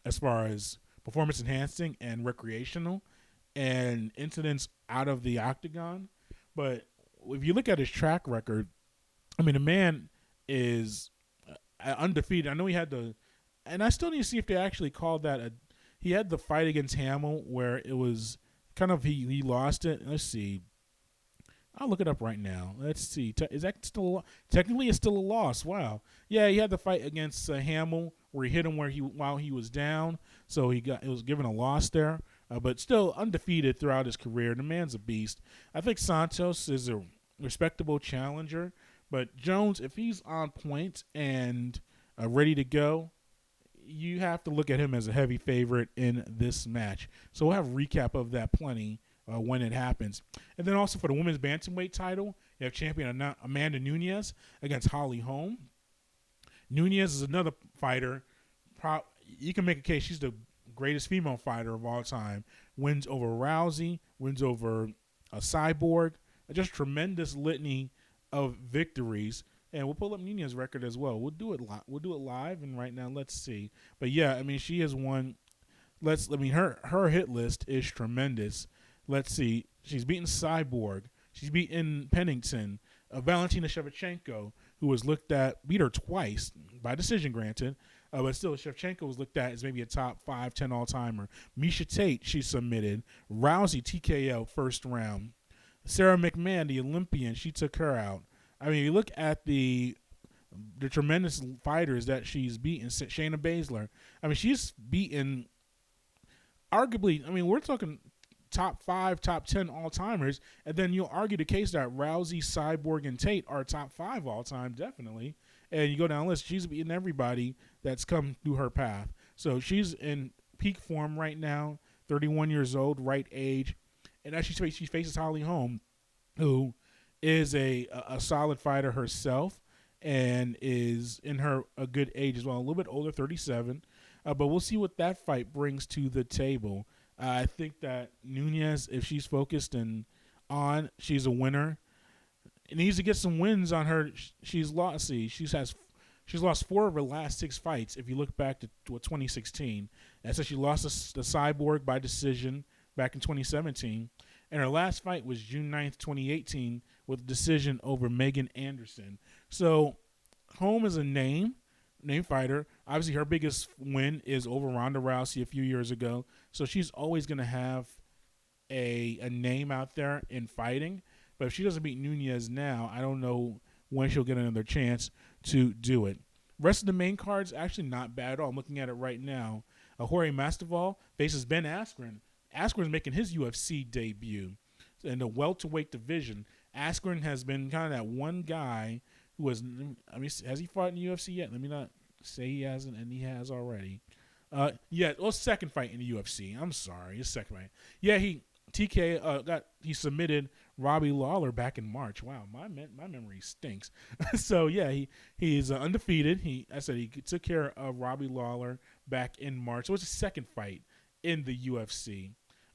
Speaker 1: as far as performance enhancing and recreational and incidents out of the octagon. But if you look at his track record, I mean, the man is undefeated. I know he had and I still need to see if they actually called that he had the fight against Hamill where it was kind of, he lost it. Let's see. I'll look it up right now. Let's see. Is that still technically it's still a loss? Wow. Yeah, he had the fight against Hamill where he hit him while he was down, so it was given a loss there. But still undefeated throughout his career. The man's a beast. I think Santos is a respectable challenger, but Jones, if he's on point and ready to go, you have to look at him as a heavy favorite in this match. So we'll have a recap of that plenty when it happens. And then also for the women's bantamweight title, you have champion Amanda Nunes against Holly Holm. Nunes is another fighter. You can make a case she's the greatest female fighter of all time. Wins over Rousey, wins over Cyborg. Just tremendous litany of victories. And we'll pull up Nunes' record as well. We'll do it live. And right now, let's see. But yeah, I mean, she has won. Her hit list is tremendous. Let's see. She's beaten Cyborg. She's beaten Pennington. Valentina Shevchenko, who was beat her twice by decision, granted. But still, Shevchenko was looked at as maybe a top 5, 10 all-timer. Miesha Tate, she submitted. Rousey, TKO, first round. Sarah McMahon, the Olympian, she took her out. I mean, you look at the tremendous fighters that she's beaten. Shayna Baszler. I mean, she's beaten arguably, I mean, we're talking top 5, top 10 all-timers, and then you'll argue the case that Rousey, Cyborg, and Tate are top 5 all-time, definitely. And you go down the list, she's beaten everybody that's come through her path. So she's in peak form right now, 31 years old, right age. And as she faces Holly Holm, who is a solid fighter herself and is in a good age as well, a little bit older, 37. But we'll see what that fight brings to the table. I think that Nunes, if she's focused she's a winner. It needs to get some wins on her. She's lost 4 of her last 6 fights. If you look back to 2016, and so she lost the Cyborg by decision back in 2017, and her last fight was June 9th, 2018, with a decision over Megan Anderson. So, Holm is a name named Fyter. Obviously, her biggest win is over Ronda Rousey a few years ago. So she's always going to have a name out there in fighting. But if she doesn't beat Nunez now, I don't know when she'll get another chance to do it. Rest of the main card's actually not bad at all. I'm looking at it right now. Jorge Masvidal faces Ben Askren. Askren's making his UFC debut in the welterweight division. Askren has been kind of that one guy who has, I mean, has he fought in the UFC yet? Let me not say he hasn't, and he has already. Second fight in the UFC. I'm sorry, his second fight. Yeah, he submitted Robbie Lawler back in March. Wow, my memory stinks. So yeah, he's undefeated. He took care of Robbie Lawler back in March. So it's his second fight in the UFC.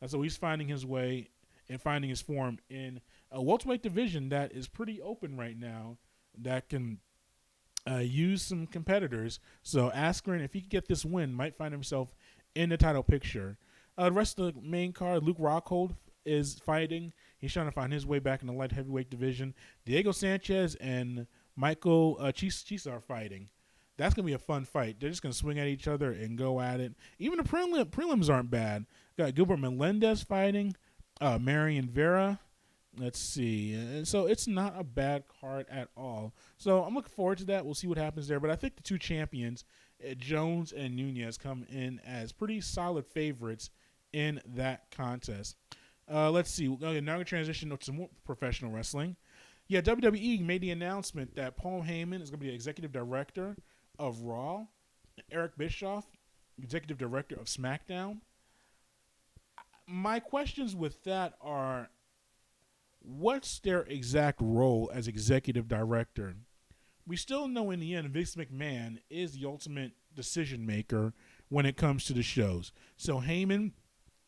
Speaker 1: So he's finding his way and finding his form in a welterweight division that is pretty open right now, that can use some competitors. So Askren, if he can get this win, might find himself in the title picture. The rest of the main card, Luke Rockhold is fighting. He's trying to find his way back in the light heavyweight division. Diego Sanchez and Michael Chiesa are fighting. That's going to be a fun fight. They're just going to swing at each other and go at it. Even the prelims aren't bad. Got Gilbert Melendez fighting, Marion Vera. Let's see. So it's not a bad card at all. So I'm looking forward to that. We'll see what happens there. But I think the two champions, Jones and Nunez, come in as pretty solid favorites in that contest. Let's see. Now we're going to transition to some more professional wrestling. Yeah, WWE made the announcement that Paul Heyman is going to be the executive director of Raw. Eric Bischoff, executive director of SmackDown. My questions with that are, what's their exact role as executive director? We still know in the end Vince McMahon is the ultimate decision maker when it comes to the shows. So Heyman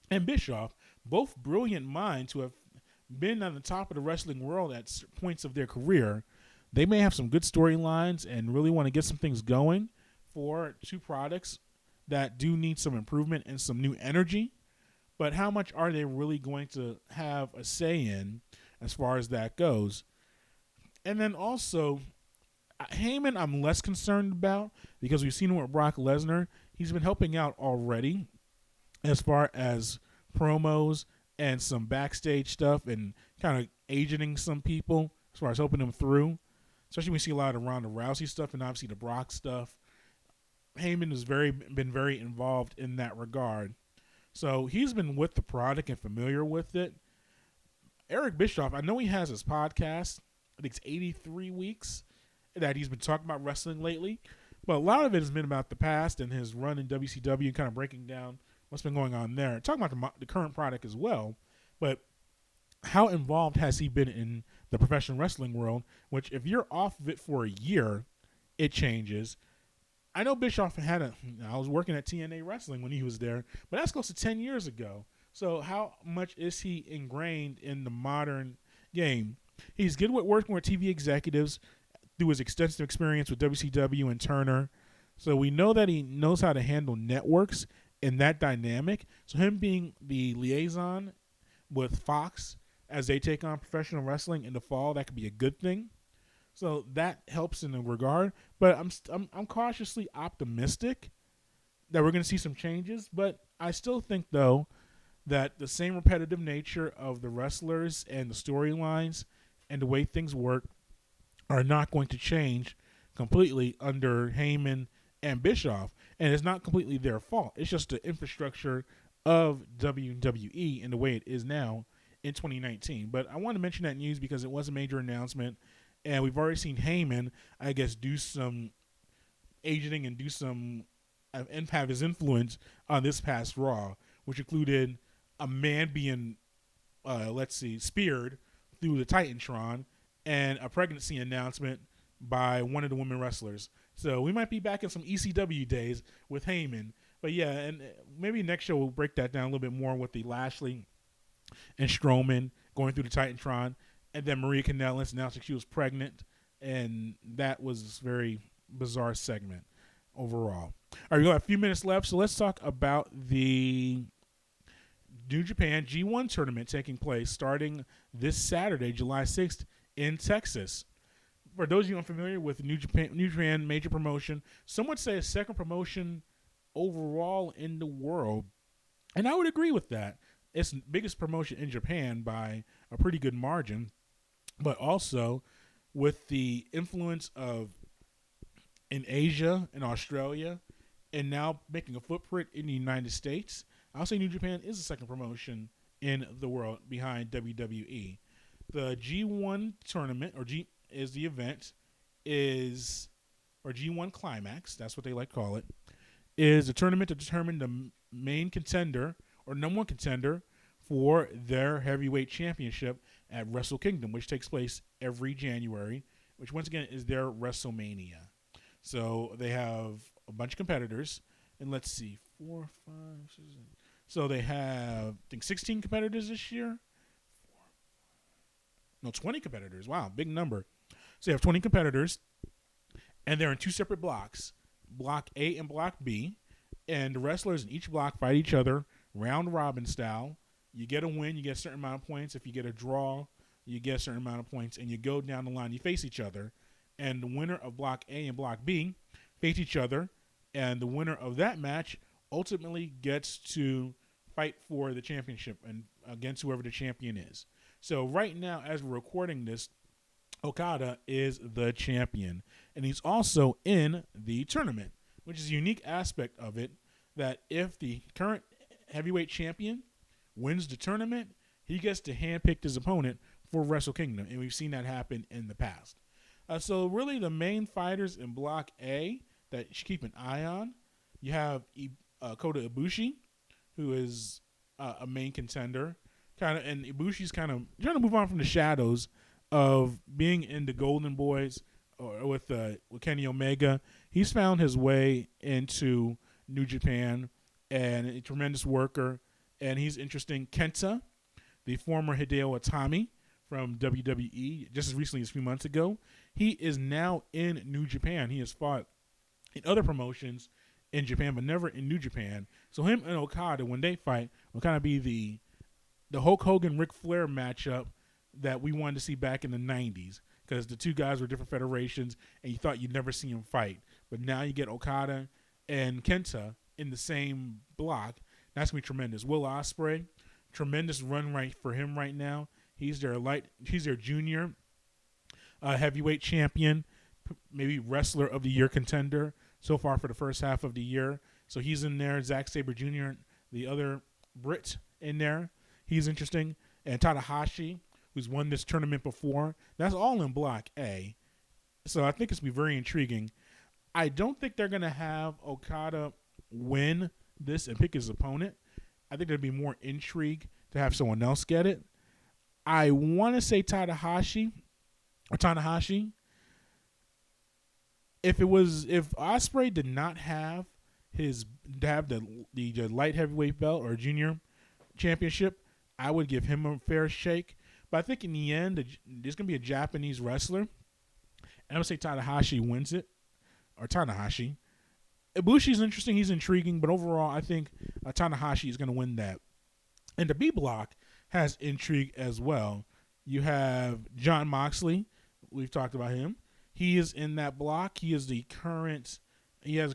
Speaker 1: and Bischoff, both brilliant minds who have been on the top of the wrestling world at points of their career, they may have some good storylines and really want to get some things going for two products that do need some improvement and some new energy. But how much are they really going to have a say in as far as that goes? And then also, Heyman I'm less concerned about, because we've seen him with Brock Lesnar. He's been helping out already as far as promos and some backstage stuff and kind of agenting some people as far as helping them through. Especially when we see a lot of Ronda Rousey stuff and obviously the Brock stuff. Heyman has been very involved in that regard. So he's been with the product and familiar with it. Eric Bischoff, I know he has his podcast. I think it's 83 Weeks that he's been talking about wrestling lately. But a lot of it has been about the past and his run in WCW and kind of breaking down what's been going on there. Talking about the current product as well. But how involved has he been in the professional wrestling world? Which, if you're off of it for a year, it changes. I know Bischoff I was working at TNA Wrestling when he was there, but that's close to 10 years ago. So how much is he ingrained in the modern game? He's good with working with TV executives through his extensive experience with WCW and Turner. So we know that he knows how to handle networks in that dynamic. So him being the liaison with Fox as they take on professional wrestling in the fall, that could be a good thing. So that helps in the regard. But I'm cautiously optimistic that we're going to see some changes. But I still think, though, that the same repetitive nature of the wrestlers and the storylines and the way things work are not going to change completely under Heyman and Bischoff. And it's not completely their fault. It's just the infrastructure of WWE and the way it is now in 2019. But I want to mention that news because it was a major announcement. And we've already seen Heyman, I guess, do some agenting and do some and have his influence on this past Raw, which included a man being, speared through the Titantron and a pregnancy announcement by one of the women wrestlers. So we might be back in some ECW days with Heyman. But yeah, and maybe next show we'll break that down a little bit more with the Lashley and Strowman going through the Titantron. And then Maria Kanellis announcing she was pregnant. And that was a very bizarre segment overall. All right, we got a few minutes left. So let's talk about the New Japan G1 tournament taking place starting this Saturday, July 6th in Texas. For those of you unfamiliar with New Japan major promotion, some would say a second promotion overall in the world, and I would agree with that. It's the biggest promotion in Japan by a pretty good margin, but also with the influence of in Asia and Australia, and now making a footprint in the United States, I'll say New Japan is the second promotion in the world behind WWE. The G1 tournament, or G is the event, or G1 Climax, that's what they like to call it, is a tournament to determine the main contender or number one contender for their heavyweight championship at Wrestle Kingdom, which takes place every January, which once again is their WrestleMania. So they have a bunch of competitors, and let's see, 4, 5, 6, 7. So they have, I think, 16 competitors this year. 20 competitors. Wow, big number. So you have 20 competitors, and they're in two separate blocks, Block A and Block B, and the wrestlers in each block fight each other round robin style. You get a win, you get a certain amount of points. If you get a draw, you get a certain amount of points, and you go down the line. You face each other, and the winner of Block A and Block B face each other, and the winner of that match ultimately gets to fight for the championship and against whoever the champion is. So right now, as we're recording this, Okada is the champion, and he's also in the tournament, which is a unique aspect of it, that if the current heavyweight champion wins the tournament, he gets to handpick his opponent for Wrestle Kingdom, and we've seen that happen in the past. So really the main fighters in Block A that you should keep an eye on, you have Kota Ibushi, who is a main contender, and Ibushi's kind of trying to move on from the shadows of being in the Golden Boys or with Kenny Omega. He's found his way into New Japan, and a tremendous worker, and he's interesting. Kenta, the former Hideo Itami from WWE, just as recently as a few months ago, he is now in New Japan. He has fought in other promotions in Japan, but never in New Japan. So him and Okada, when they fight, will kind of be the Hulk Hogan Ric Flair matchup that we wanted to see back in the 90s, because the two guys were different federations, and you thought you'd never see them fight. But now you get Okada and Kenta in the same block. That's going to be tremendous. Will Ospreay, tremendous run right for him right now. He's their junior heavyweight champion, maybe wrestler of the year contender so far for the first half of the year. So he's in there. Zack Sabre Jr., the other Brit in there. He's interesting. And Tanahashi, who's won this tournament before. That's all in Block A. So I think it's going to be very intriguing. I don't think they're going to have Okada win this and pick his opponent. I think there'd be more intrigue to have someone else get it. I want to say Tanahashi. If Ospreay did not have the light heavyweight belt or junior championship, I would give him a fair shake. But I think in the end, there's going to be a Japanese wrestler. And I'm going to say Tanahashi wins it. Or Tanahashi. Ibushi's interesting. He's intriguing. But overall, I think Tanahashi is going to win that. And the B block has intrigue as well. You have Jon Moxley. We've talked about him. He is in that block. He has a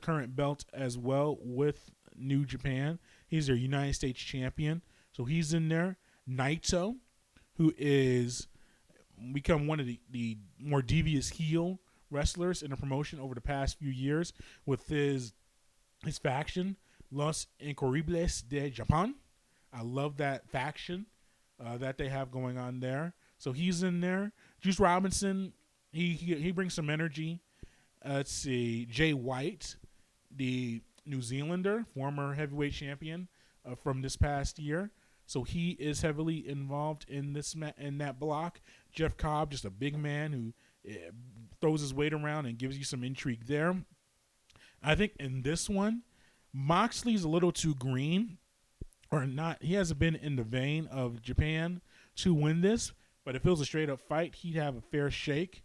Speaker 1: current belt as well with New Japan. He's their United States champion. So he's in there. Naito, who is become one of the more devious heel wrestlers in the promotion over the past few years with his faction, Los Increíbles de Japón. I love that faction that they have going on there. So he's in there. Juice Robinson, he brings some energy. Let's see. Jay White, the New Zealander, former heavyweight champion from this past year. So he is heavily involved in that block. Jeff Cobb, just a big man who throws his weight around and gives you some intrigue there. I think in this one, Moxley's a little too green, or not. He hasn't been in the vein of Japan to win this. But if it was a straight up fight, he'd have a fair shake.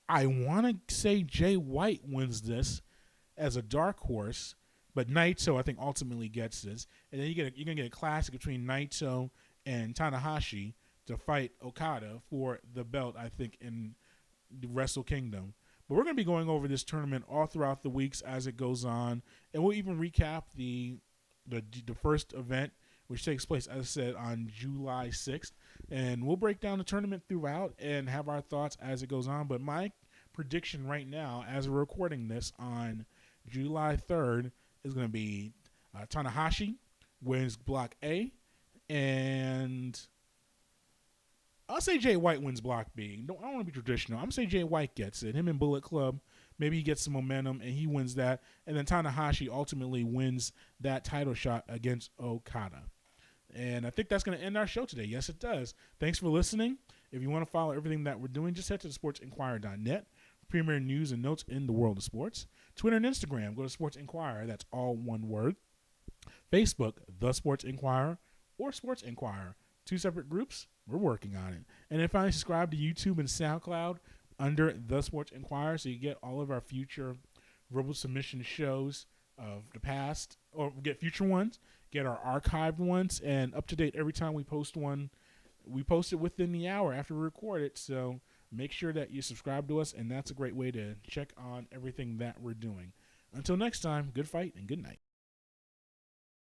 Speaker 1: I want to say Jay White wins this as a dark horse. But Naito, I think, ultimately gets this. And then you're going to get a classic between Naito and Tanahashi to fight Okada for the belt, I think, in the Wrestle Kingdom. But we're going to be going over this tournament all throughout the weeks as it goes on, and we'll even recap the first event, which takes place, as I said, on July 6th. And we'll break down the tournament throughout and have our thoughts as it goes on. But my prediction right now, as we're recording this on July 3rd, is going to be Tanahashi wins Block A, and I'll say Jay White wins Block B. I don't want to be traditional. I'm going to say Jay White gets it. Him and Bullet Club, maybe he gets some momentum, and he wins that. And then Tanahashi ultimately wins that title shot against Okada. And I think that's going to end our show today. Yes, it does. Thanks for listening. If you want to follow everything that we're doing, just head to thesportsinquirer.net for premier news and notes in the world of sports. Twitter and Instagram, go to Sports Inquirer. That's all one word. Facebook, The Sports Inquirer, or Sports Inquirer. 2 separate groups. We're working on it. And then finally, subscribe to YouTube and SoundCloud under The Sports Inquirer so you get all of our future verbal submission shows of the past, or get future ones, get our archived ones, and up to date every time we post one. We post it within the hour after we record it, so make sure that you subscribe to us, and that's a great way to check on everything that we're doing. Until next time, good fight and good night.